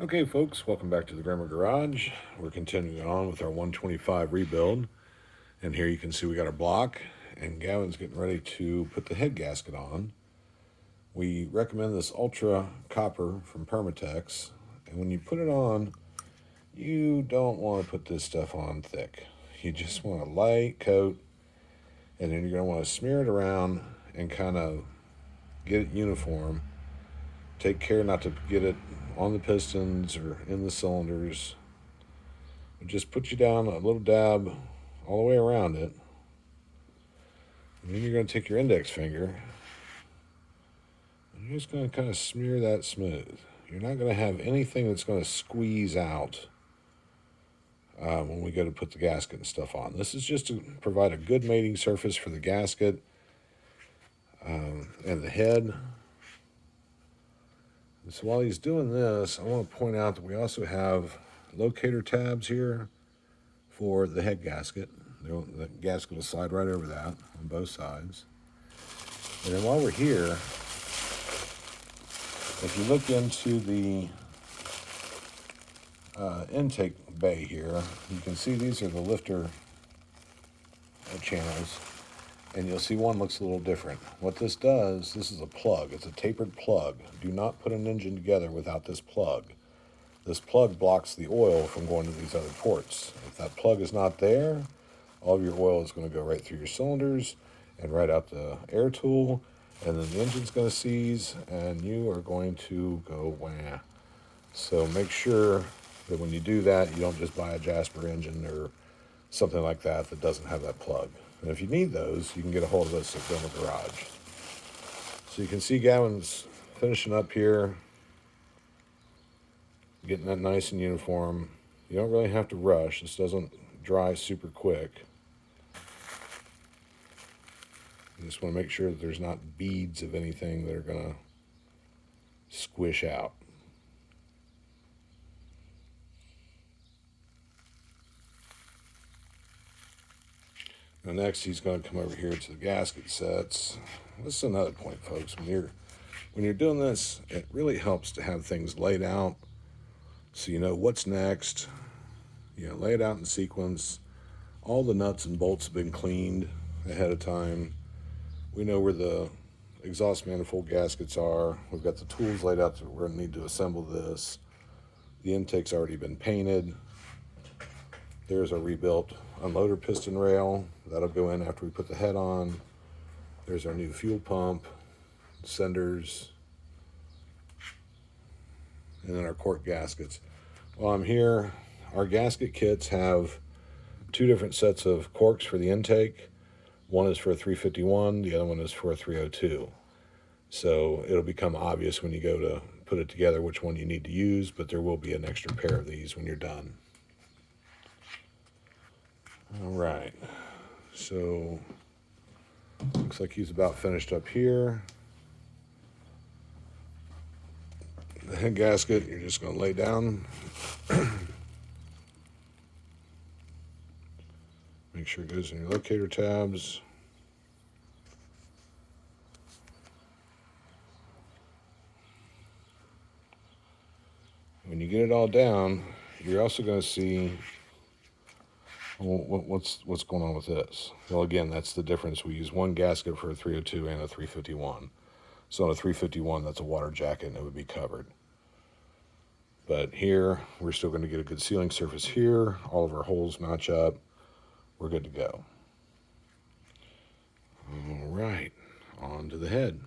Okay, folks, welcome back to the Grammar Garage. We're continuing on with our 125 rebuild. And here you can see we got our block, and Gavin's getting ready to put the head gasket on. We recommend this Ultra Copper from Permatex. And when you put it on, you don't want to put this stuff on thick. You just want a light coat, and then you're going to want to smear it around and kind of get it uniform. Take care not to get it on the pistons or in the cylinders. Just put you down a little dab all the way around it. And then you're going to take your index finger and you're just going to kind of smear that smooth. You're not going to have anything that's going to squeeze out when we go to put the gasket and stuff on. This is just to provide a good mating surface for the gasket and the head. So while he's doing this, I want to point out that we also have locator tabs here for the head gasket. The gasket will slide right over that on both sides. And then while we're here, if you look into the intake bay here, you can see these are the lifter channels. And you'll see one looks a little different. What this does, this is a plug. It's a tapered plug. Do not put an engine together without this plug. This plug blocks the oil from going to these other ports. If that plug is not there, all of your oil is going to go right through your cylinders and right out the air tool, and then the engine's going to seize, and you are going to go wah. So make sure that when you do that, you don't just buy a Jasper engine or something like that that doesn't have that plug. And if you need those, you can get a hold of us at Grammar Garage. So you can see Gavin's finishing up here, getting that nice and uniform. You don't really have to rush. This doesn't dry super quick. You just want to make sure that there's not beads of anything that are going to squish out. Now next he's going to come over here to the gasket sets. This is another point, folks. When you're doing this, it really helps to have things laid out so you know what's next. Lay it out in sequence. All the nuts and bolts have been cleaned ahead of time. We know where the exhaust manifold gaskets are. We've got the tools laid out that we're going to need to assemble this. The intake's already been painted. There's a rebuilt unloader piston rail. That'll go in after we put the head on. There's our new fuel pump, senders, and then our cork gaskets. While I'm here, our gasket kits have two different sets of corks for the intake. One is for a 351, the other one is for a 302. So it'll become obvious when you go to put it together which one you need to use, but there will be an extra pair of these when you're done. All right, so looks like he's about finished up here. The head gasket, you're just going to lay down. Make sure it goes in your locator tabs. When you get it all down, you're also going to see what's going on with this. Well, again, that's the difference. We use one gasket for a 302 and a 351. So on a 351, that's a water jacket, and it would be covered. But here, we're still going to get a good sealing surface here. All of our holes match up. We're good to go. All right, on to the head.